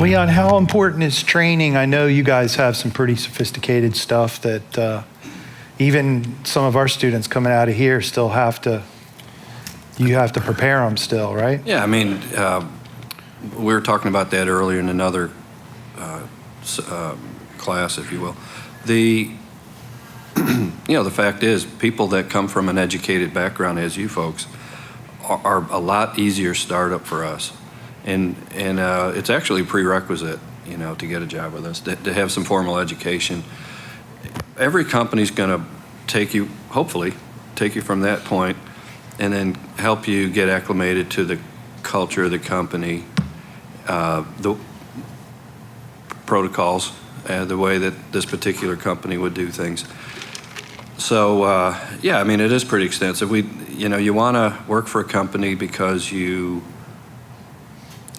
Leon, how important is training? I know you guys have some pretty sophisticated stuff that even some of our students coming out of here still you have to prepare them still, right? Yeah, I mean, we were talking about that earlier in another class, if you will. The fact is, people that come from an educated background, as you folks, are a lot easier startup for us. And it's actually a prerequisite, to get a job with us, to have some formal education. Every company's going to hopefully take you from that point and then help you get acclimated to the culture of the company, the protocols, the way that this particular company would do things. So, yeah, I mean, it is pretty extensive. You want to work for a company because you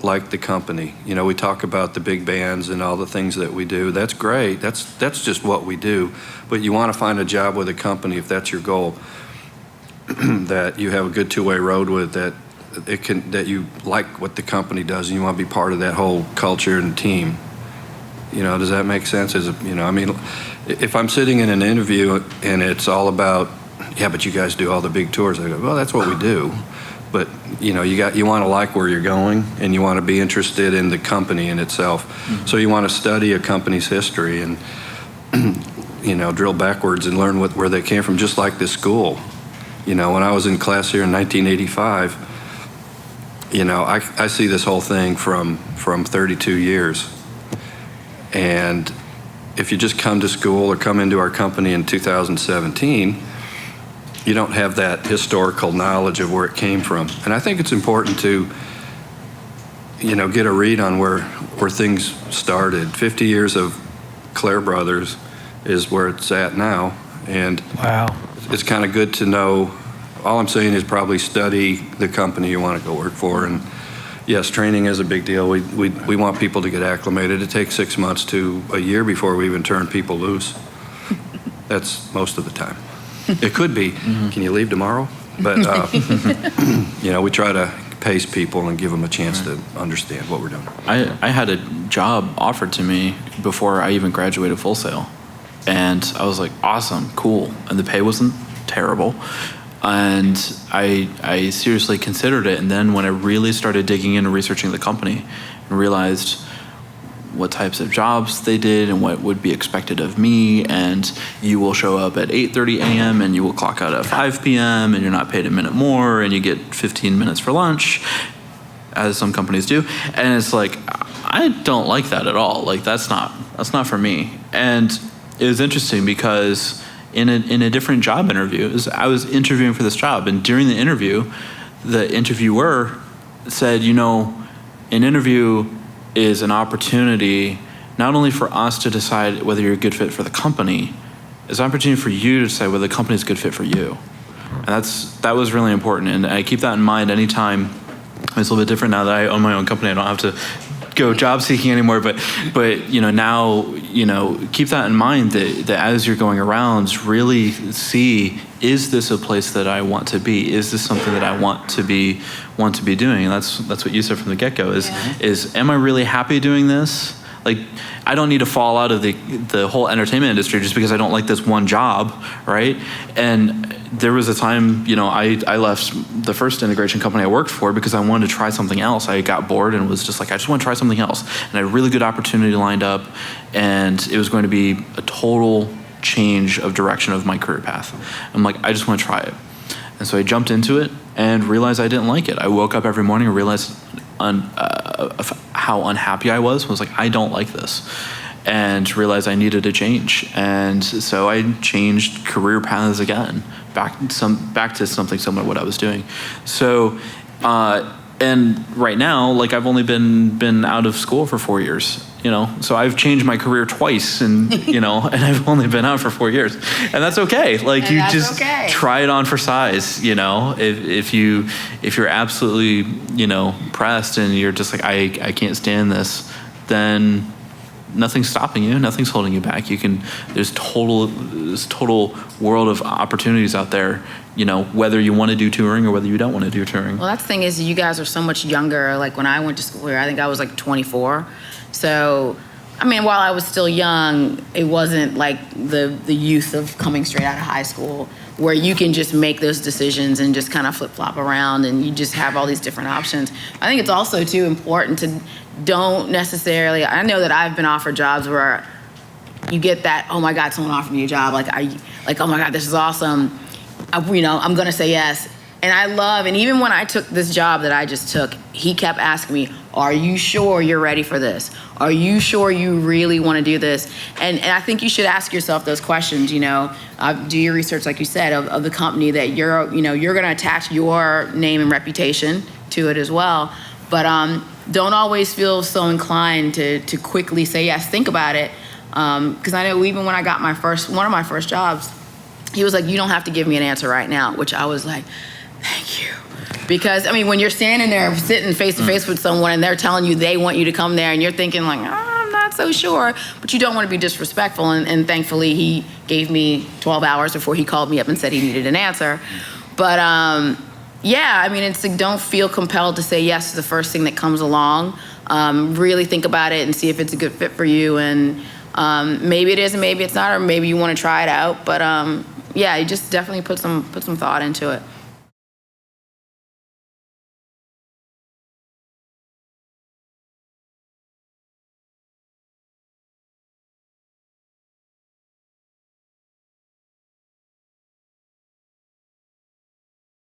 like the company. We talk about the big bands and all the things that we do. That's great. That's just what we do. But you want to find a job with a company, if that's your goal, that you have a good two-way road with, that you like what the company does and you want to be part of that whole culture and team. Does that make sense? I mean, if I'm sitting in an interview and it's all about, yeah, but you guys do all the big tours, I go, well, that's what we do. But you want to like where you're going, and you want to be interested in the company in itself. Mm-hmm. So you want to study a company's history and drill backwards and learn where they came from, just like this school. When I was in class here in 1985, I see this whole thing from 32 years. And if you just come to school or come into our company in 2017, you don't have that historical knowledge of where it came from. And I think it's important to, get a read on where things started. 50 years of Clare Brothers is where it's at now. And wow, it's kind of good to know. All I'm saying is probably study the company you want to go work for. And yes, training is a big deal. We want people to get acclimated. It takes 6 months to a year before we even turn people loose. That's most of the time. It could be, can you leave tomorrow? But, we try to pace people and give them a chance to understand what we're doing. I had a job offered to me before I even graduated Full Sail. And I was like, awesome, cool. And the pay wasn't terrible. And I seriously considered it. And then when I really started digging in and researching the company and realized what types of jobs they did and what would be expected of me, and you will show up at 8:30 a.m. and you will clock out at 5 p.m. and you're not paid a minute more and you get 15 minutes for lunch, as some companies do. And it's like, I don't like that at all. Like, that's not for me. And it was interesting because in a different job interview, I was interviewing for this job, and during the interview, the interviewer said, an interview is an opportunity not only for us to decide whether you're a good fit for the company, it's an opportunity for you to decide whether the company is a good fit for you. And that was really important, and I keep that in mind anytime. It's a little bit different now that I own my own company. I don't have to go job seeking anymore, but now keep that in mind, that as you're going around, really see, is this a place that I want to be? Is this something that I want to be doing? And that's what you said from the get-go is am I really happy doing this? Like, I don't need to fall out of the whole entertainment industry just because I don't like this one job, right? And there was a time, I left the first integration company I worked for because I wanted to try something else. I got bored and was just like, I just want to try something else. And I had a really good opportunity lined up, and it was going to be a total change of direction of my career path. I'm like, I just want to try it. And so I jumped into it and realized I didn't like it. I woke up every morning and realized how unhappy I was like, I don't like this, and realized I needed a change. And so I changed career paths again, back to something similar to what I was doing. So, and right now, like, I've only been out of school for 4 years, so I've changed my career twice, and and I've only been out for 4 years, and that's okay. Like, you just try it on for size. If you're absolutely pressed and you're just like, I can't stand this, then nothing's stopping you. Nothing's holding you back. There's total world of opportunities out there, whether you want to do touring or whether you don't want to do touring. Well, that's the thing is you guys are so much younger. Like when I went to school here, I think I was like 24. So, I mean, while I was still young, it wasn't like the youth of coming straight out of high school where you can just make those decisions and just kind of flip-flop around and you just have all these different options. I think it's also, too, important to don't necessarily, I know that I've been offered jobs where you get that, oh my God, someone offered me a job, like oh my God, this is awesome. I'm going to say yes. And I love, and even when I took this job that I just took, he kept asking me, are you sure you're ready for this? Are you sure you really want to do this? And I think you should ask yourself those questions, do your research, like you said, of the company that you're going to attach your name and reputation to it as well. But don't always feel so inclined to quickly say yes. Think about it. Because I know even when I got one of my first jobs, he was like, you don't have to give me an answer right now, which I was like, thank you. Because, I mean, when you're standing there sitting face to face with someone and they're telling you they want you to come there and you're thinking like, I'm not so sure, but you don't want to be disrespectful. And thankfully, he gave me 12 hours before he called me up and said he needed an answer. But yeah, I mean, it's like, don't feel compelled to say yes to the first thing that comes along. Really think about it and see if it's a good fit for you. And maybe it is and maybe it's not, or maybe you want to try it out. But yeah, you just definitely put some thought into it.